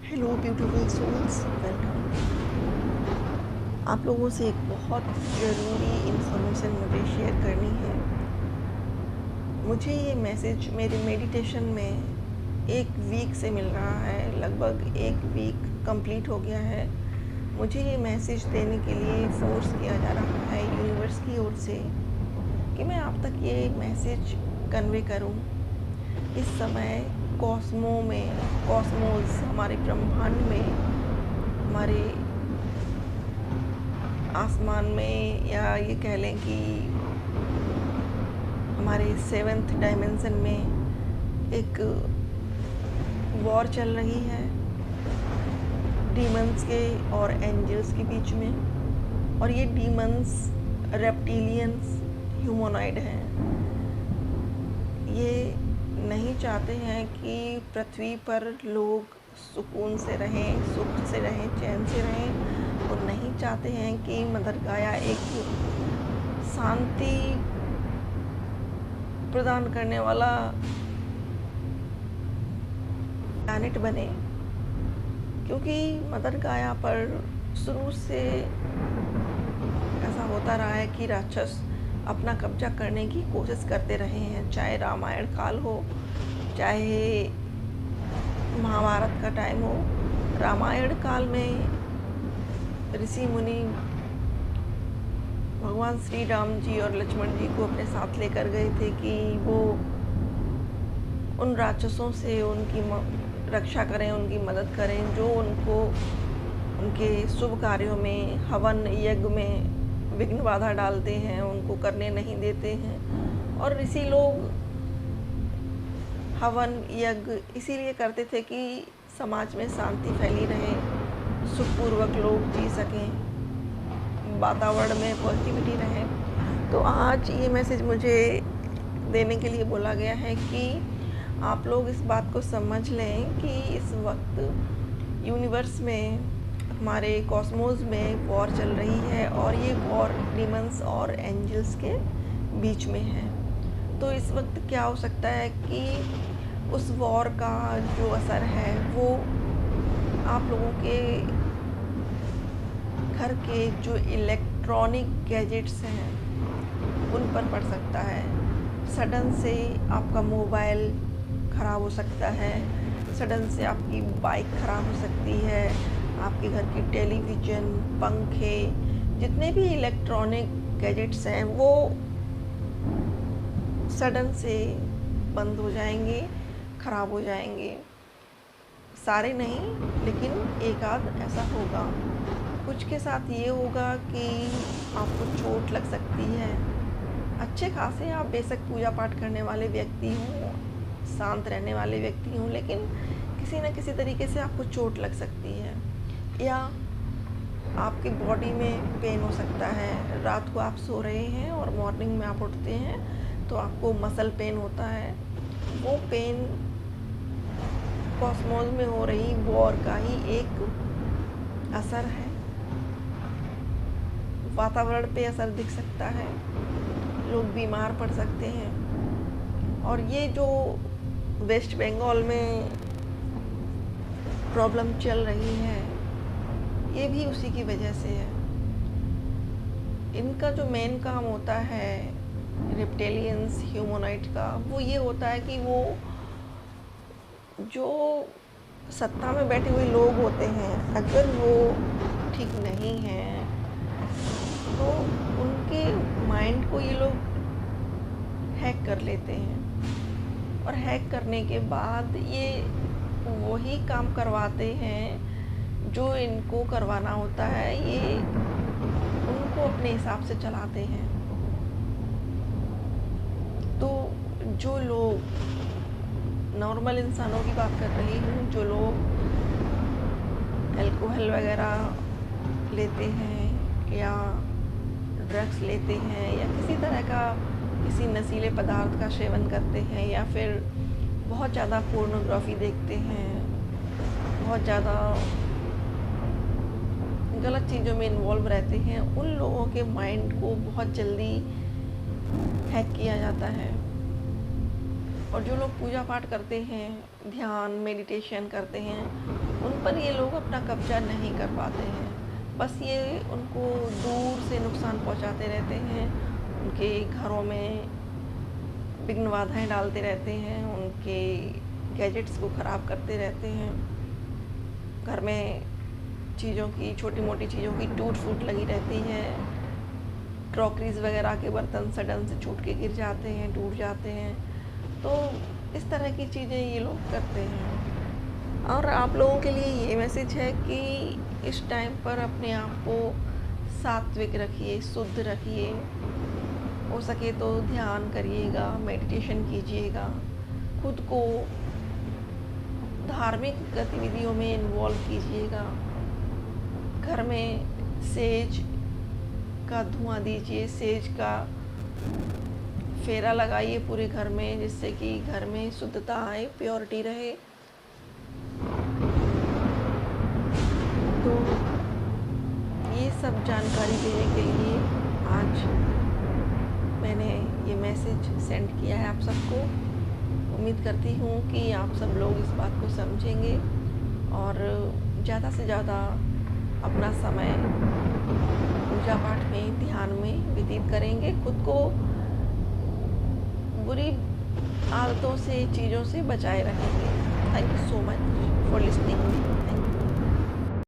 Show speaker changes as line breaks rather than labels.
Hello beautiful souls, welcome. आप लोगों से एक बहुत ज़रूरी इन्फॉर्मेशन मुझे शेयर करनी है। मुझे ये मैसेज मेरे मेडिटेशन में एक वीक से मिल रहा है, लगभग एक वीक कंप्लीट हो गया है। मुझे ये मैसेज देने के लिए फोर्स किया जा रहा है यूनिवर्स की ओर से कि मैं आप तक ये मैसेज कन्वे करूं। इस समय कॉस्मोस हमारे ब्रह्मांड में, हमारे आसमान में, या ये कह लें कि हमारे 7th डायमेंशन में एक वॉर चल रही है डीमंस के और एंजल्स के बीच में। और ये डीमंस रेप्टिलियंस ह्यूमनॉइड हैं। ये नहीं चाहते हैं कि पृथ्वी पर लोग सुकून से रहें, सुख से रहें, चैन से रहें। और नहीं चाहते हैं कि मदर गाया एक शांति प्रदान करने वाला प्लैनेट बने, क्योंकि मदर गाया पर शुरू से ऐसा होता रहा है कि राक्षस अपना कब्जा करने की कोशिश करते रहे हैं। चाहे रामायण काल हो, चाहे महाभारत का टाइम हो। रामायण काल में ऋषि मुनि भगवान श्री राम जी और लक्ष्मण जी को अपने साथ लेकर गए थे कि वो उन राक्षसों से उनकी रक्षा करें, उनकी मदद करें, जो उनको उनके शुभ कार्यों में, हवन यज्ञ में विघ्न बाधा डालते हैं, उनको करने नहीं देते हैं। और ऋषि लोग हवन यज्ञ इसीलिए करते थे कि समाज में शांति फैली रहे, सुखपूर्वक लोग जी सकें, वातावरण में पॉजिटिविटी रहे। तो आज ये मैसेज मुझे देने के लिए बोला गया है कि आप लोग इस बात को समझ लें कि इस वक्त यूनिवर्स में, हमारे कॉस्मोस में वॉर चल रही है, और ये वॉर डीमंस और एंजल्स के बीच में है। तो इस वक्त क्या हो सकता है कि उस वॉर का जो असर है वो आप लोगों के घर के जो इलेक्ट्रॉनिक गैजेट्स हैं उन पर पड़ सकता है। सडन से आपका मोबाइल ख़राब हो सकता है, सडन से आपकी बाइक ख़राब हो सकती है, आपके घर की टेलीविज़न, पंखे, जितने भी इलेक्ट्रॉनिक गैजेट्स हैं वो सडन से बंद हो जाएंगे, ख़राब हो जाएंगे। सारे नहीं, लेकिन एक आध ऐसा होगा। कुछ के साथ ये होगा कि आपको चोट लग सकती है। अच्छे खासे आप बेशक पूजा पाठ करने वाले व्यक्ति हों, शांत रहने वाले व्यक्ति हों, लेकिन किसी न किसी तरीके से आपको चोट लग सकती है, या आपकी बॉडी में पेन हो सकता है। रात को आप सो रहे हैं और मॉर्निंग में आप उठते हैं तो आपको मसल पेन होता है। वो पेन कॉस्मोस में हो रही वॉर का ही एक असर है। वातावरण पे असर दिख सकता है, लोग बीमार पड़ सकते हैं। और ये जो वेस्ट बंगाल में प्रॉब्लम चल रही है, ये भी उसी की वजह से है। इनका जो मेन काम होता है रेप्टिलियंस ह्यूमनॉइड का, वो ये होता है कि वो जो सत्ता में बैठे हुए लोग होते हैं, अगर वो ठीक नहीं हैं तो उनके माइंड को ये लोग हैक कर लेते हैं। और हैक करने के बाद ये वही काम करवाते हैं जो इनको करवाना होता है। ये उनको अपने हिसाब से चलाते हैं। तो जो लोग, नॉर्मल इंसानों की बात कर रही हूँ, जो लोग अल्कोहल वगैरह लेते हैं या ड्रग्स लेते हैं या किसी तरह का किसी नशीले पदार्थ का सेवन करते हैं, या फिर बहुत ज़्यादा पोर्नोग्राफी देखते हैं, बहुत ज़्यादा गलत चीज़ों में इन्वॉल्व रहते हैं, उन लोगों के माइंड को बहुत जल्दी हैक किया जाता है। और जो लोग पूजा पाठ करते हैं ध्यान मेडिटेशन करते हैं, उन पर ये लोग अपना कब्जा नहीं कर पाते हैं। बस ये उनको दूर से नुकसान पहुंचाते रहते हैं, उनके घरों में विघ्न बाधाएं डालते रहते हैं, उनके गैजेट्स को ख़राब करते रहते हैं। घर में चीज़ों की, छोटी मोटी चीज़ों की टूट फूट लगी रहती है। क्रॉकरीज वगैरह के बर्तन सडन से छूट के गिर जाते हैं, टूट जाते हैं। तो इस तरह की चीज़ें ये लोग करते हैं। और आप लोगों के लिए ये मैसेज है कि इस टाइम पर अपने आप को सात्विक रखिए, शुद्ध रखिए। हो सके तो ध्यान करिएगा, मेडिटेशन कीजिएगा, खुद को धार्मिक गतिविधियों में इन्वॉल्व कीजिएगा। घर में सेज का धुआं दीजिए, सेज का फेरा लगाइए पूरे घर में, जिससे कि घर में शुद्धता आए, प्योरिटी रहे। तो ये सब जानकारी देने के लिए आज मैंने ये मैसेज सेंड किया है आप सबको। उम्मीद करती हूँ कि आप सब लोग इस बात को समझेंगे और ज़्यादा से ज़्यादा अपना समय पूजा पाठ में, ध्यान में व्यतीत करेंगे। खुद को बुरी आदतों से, चीज़ों से बचाए रखेंगे। Thank you so much for listening. Thank you.